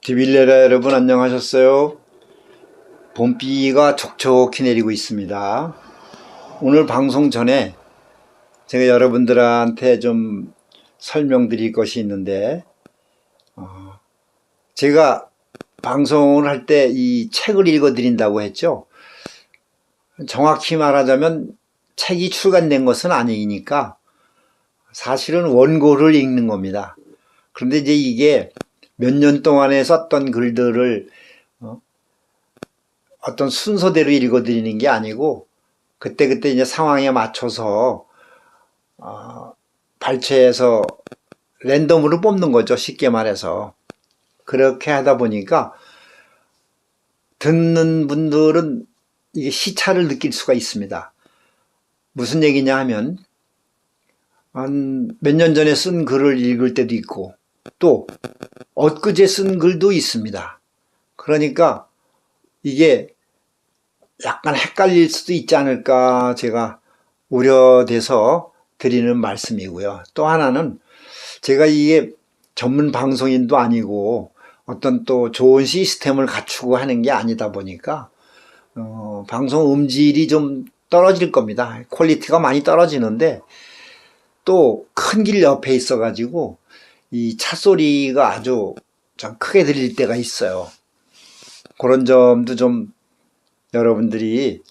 디빌레라 여러분 안녕하셨어요? 봄비가 촉촉히 내리고 있습니다. 오늘 방송 전에 제가 여러분들한테 좀 설명드릴 것이 있는데 제가 방송을 할 때 이 책을 읽어드린다고 했죠. 정확히 말하자면 책이 출간된 것은 아니니까 사실은 원고를 읽는 겁니다. 그런데 이제 이게 몇 년 동안에 썼던 글들을 어떤 순서대로 읽어드리는 게 아니고 그때그때 이제 상황에 맞춰서 발췌해서 랜덤으로 뽑는 거죠. 쉽게 말해서. 그렇게 하다 보니까 듣는 분들은 이게 시차를 느낄 수가 있습니다. 무슨 얘기냐 하면 한 몇 년 전에 쓴 글을 읽을 때도 있고 또 엊그제 쓴 글도 있습니다. 그러니까 이게 약간 헷갈릴 수도 있지 않을까 제가 우려돼서 드리는 말씀이고요. 또 하나는 제가 이게 전문 방송인도 아니고 어떤 또 좋은 시스템을 갖추고 하는 게 아니다 보니까 방송 음질이 좀 떨어질 겁니다. 퀄리티가 많이 떨어지는데 또 큰 길 옆에 있어 가지고 이 차 소리가 아주 좀 크게 들릴 때가 있어요. 그런 점도 좀 여러분들이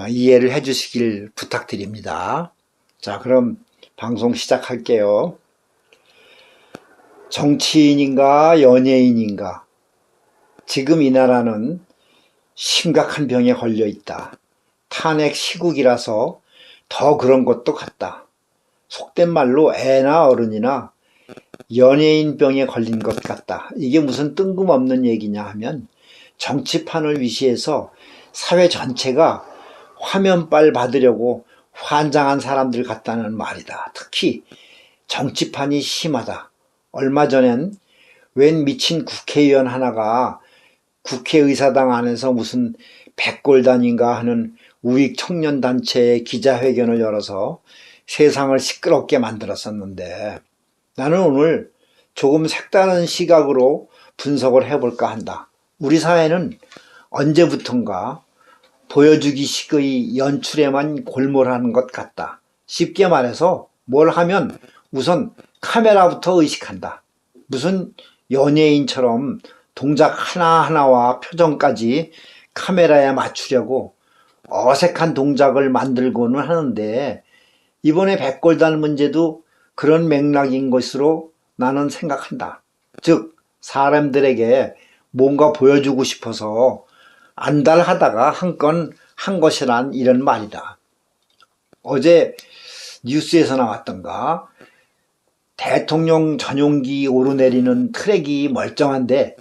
이해를 해 주시길 부탁드립니다. 자, 그럼 방송 시작할게요. 정치인인가 연예인인가, 지금 이 나라는 심각한 병에 걸려 있다. 탄핵 시국이라서 더 그런 것도 같다. 속된 말로 애나 어른이나 연예인병에 걸린 것 같다. 이게 무슨 뜬금없는 얘기냐 하면 정치판을 위시해서 사회 전체가 화면빨 받으려고 환장한 사람들 같다는 말이다. 특히 정치판이 심하다. 얼마 전엔 웬 미친 국회의원 하나가 국회의사당 안에서 무슨 백골단인가 하는 우익 청년단체의 기자회견을 열어서 세상을 시끄럽게 만들었었는데 나는 오늘 조금 색다른 시각으로 분석을 해볼까 한다. 우리 사회는 언제부턴가 보여주기식의 연출에만 골몰하는 것 같다. 쉽게 말해서 뭘 하면 우선 카메라부터 의식한다. 무슨 연예인처럼 동작 하나하나와 표정까지 카메라에 맞추려고 어색한 동작을 만들고는 하는데 이번에 백골단 문제도 그런 맥락인 것으로 나는 생각한다. 즉 사람들에게 뭔가 보여주고 싶어서 안달하다가 한 건 한 것이란 이런 말이다. 어제 뉴스에서 나왔던가 대통령 전용기 오르내리는 트랙이 멀쩡한데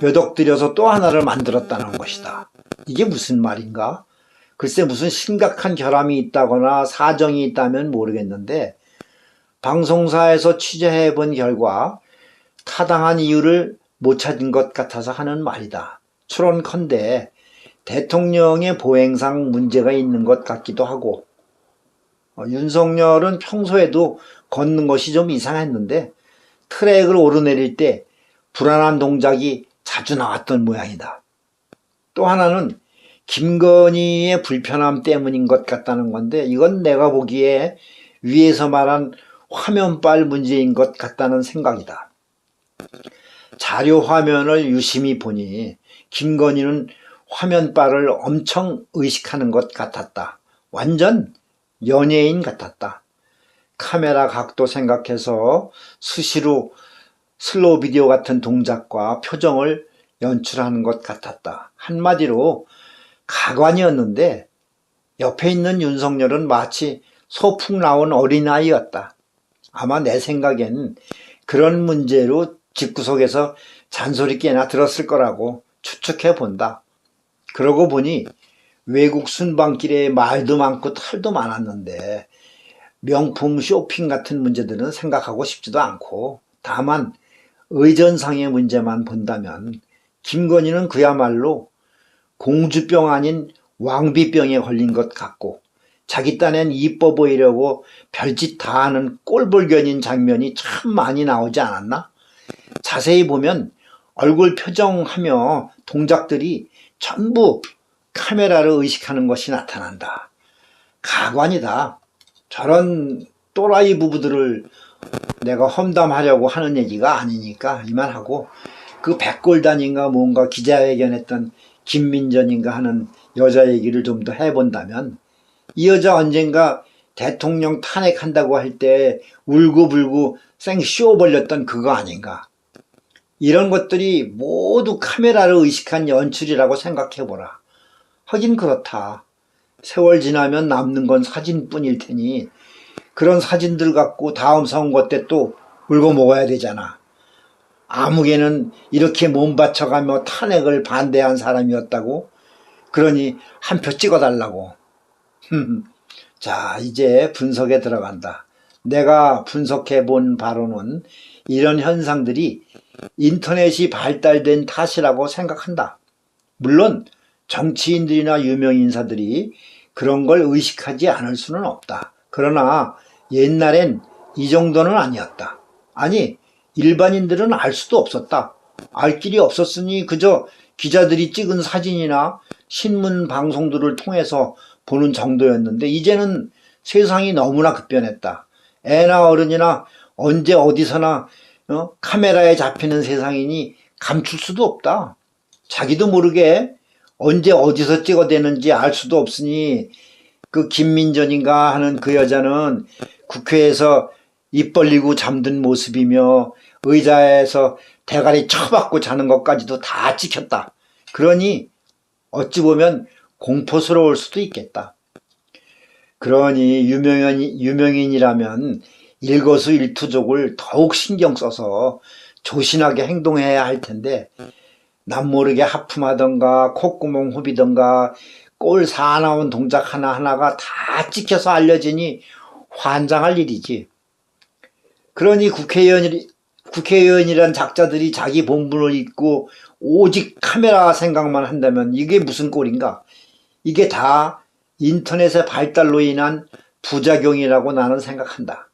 몇 억 들여서 또 하나를 만들었다는 것이다. 이게 무슨 말인가? 글쎄 무슨 심각한 결함이 있다거나 사정이 있다면 모르겠는데 방송사에서 취재해 본 결과 타당한 이유를 못 찾은 것 같아서 하는 말이다. 추론컨대 대통령의 보행상 문제가 있는 것 같기도 하고 윤석열은 평소에도 걷는 것이 좀 이상했는데 트랙을 오르내릴 때 불안한 동작이 자주 나왔던 모양이다. 또 하나는 김건희의 불편함 때문인 것 같다는 건데 이건 내가 보기에 위에서 말한 화면빨 문제인 것 같다는 생각이다. 자료 화면을 유심히 보니 김건희는 화면빨을 엄청 의식하는 것 같았다. 완전 연예인 같았다. 카메라 각도 생각해서 수시로 슬로우 비디오 같은 동작과 표정을 연출하는 것 같았다. 한마디로 가관이었는데 옆에 있는 윤석열은 마치 소풍 나온 어린아이였다. 아마 내 생각엔 그런 문제로 집구석에서 잔소리 꽤나 들었을 거라고 추측해 본다. 그러고 보니 외국 순방길에 말도 많고 탈도 많았는데 명품 쇼핑 같은 문제들은 생각하고 싶지도 않고 다만 의전상의 문제만 본다면 김건희는 그야말로 공주병 아닌 왕비병에 걸린 것 같고 자기 딴엔 이뻐 보이려고 별짓 다 하는 꼴불견인 장면이 참 많이 나오지 않았나? 자세히 보면 얼굴 표정하며 동작들이 전부 카메라를 의식하는 것이 나타난다. 가관이다. 저런 또라이 부부들을 내가 험담하려고 하는 얘기가 아니니까 이만하고, 그 백골단인가 뭔가 기자회견했던 김민전인가 하는 여자 얘기를 좀 더 해본다면, 이 여자 언젠가 대통령 탄핵한다고 할 때 울고불고 생쇼 벌렸던 그거 아닌가. 이런 것들이 모두 카메라를 의식한 연출이라고 생각해보라. 하긴 그렇다. 세월 지나면 남는 건 사진뿐일 테니 그런 사진들 갖고 다음 선거 때 또 울고 먹어야 되잖아. 아무개는 이렇게 몸 바쳐가며 탄핵을 반대한 사람이었다고? 그러니 한 표 찍어달라고. 자, 이제 분석에 들어간다. 내가 분석해본 바로는 이런 현상들이 인터넷이 발달된 탓이라고 생각한다. 물론 정치인들이나 유명인사들이 그런 걸 의식하지 않을 수는 없다. 그러나 옛날엔 이 정도는 아니었다. 아니, 일반인들은 알 수도 없었다. 알 길이 없었으니 그저 기자들이 찍은 사진이나 신문 방송들을 통해서 보는 정도였는데, 이제는 세상이 너무나 급변했다. 애나 어른이나 언제 어디서나 카메라에 잡히는 세상이니 감출 수도 없다. 자기도 모르게 언제 어디서 찍어대는지 알 수도 없으니, 그 김민전인가 하는 그 여자는 국회에서 입 벌리고 잠든 모습이며 의자에서 대가리 쳐박고 자는 것까지도 다 찍혔다. 그러니 어찌 보면 공포스러울 수도 있겠다. 그러니 유명인이라면 일거수일투족을 더욱 신경 써서 조신하게 행동해야 할 텐데, 남모르게 하품하던가 콧구멍 후비던가 꼴 사나운 동작 하나하나가 다 찍혀서 알려지니 환장할 일이지. 그러니 국회의원이란 작자들이 자기 본분을 잊고 오직 카메라 생각만 한다면 이게 무슨 꼴인가? 이게 다 인터넷의 발달로 인한 부작용이라고 나는 생각한다.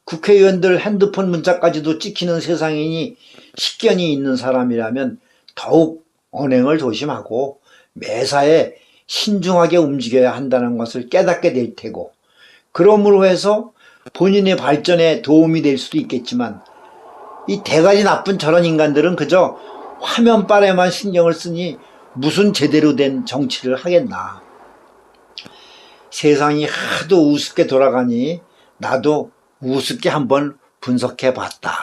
국회의원들 핸드폰 문자까지도 찍히는 세상이니 식견이 있는 사람이라면 더욱 언행을 조심하고 매사에 신중하게 움직여야 한다는 것을 깨닫게 될 테고, 그러므로 해서 본인의 발전에 도움이 될 수도 있겠지만, 이 대가리 나쁜 저런 인간들은 그저 화면빨에만 신경을 쓰니 무슨 제대로 된 정치를 하겠나. 세상이 하도 우습게 돌아가니 나도 우습게 한번 분석해 봤다.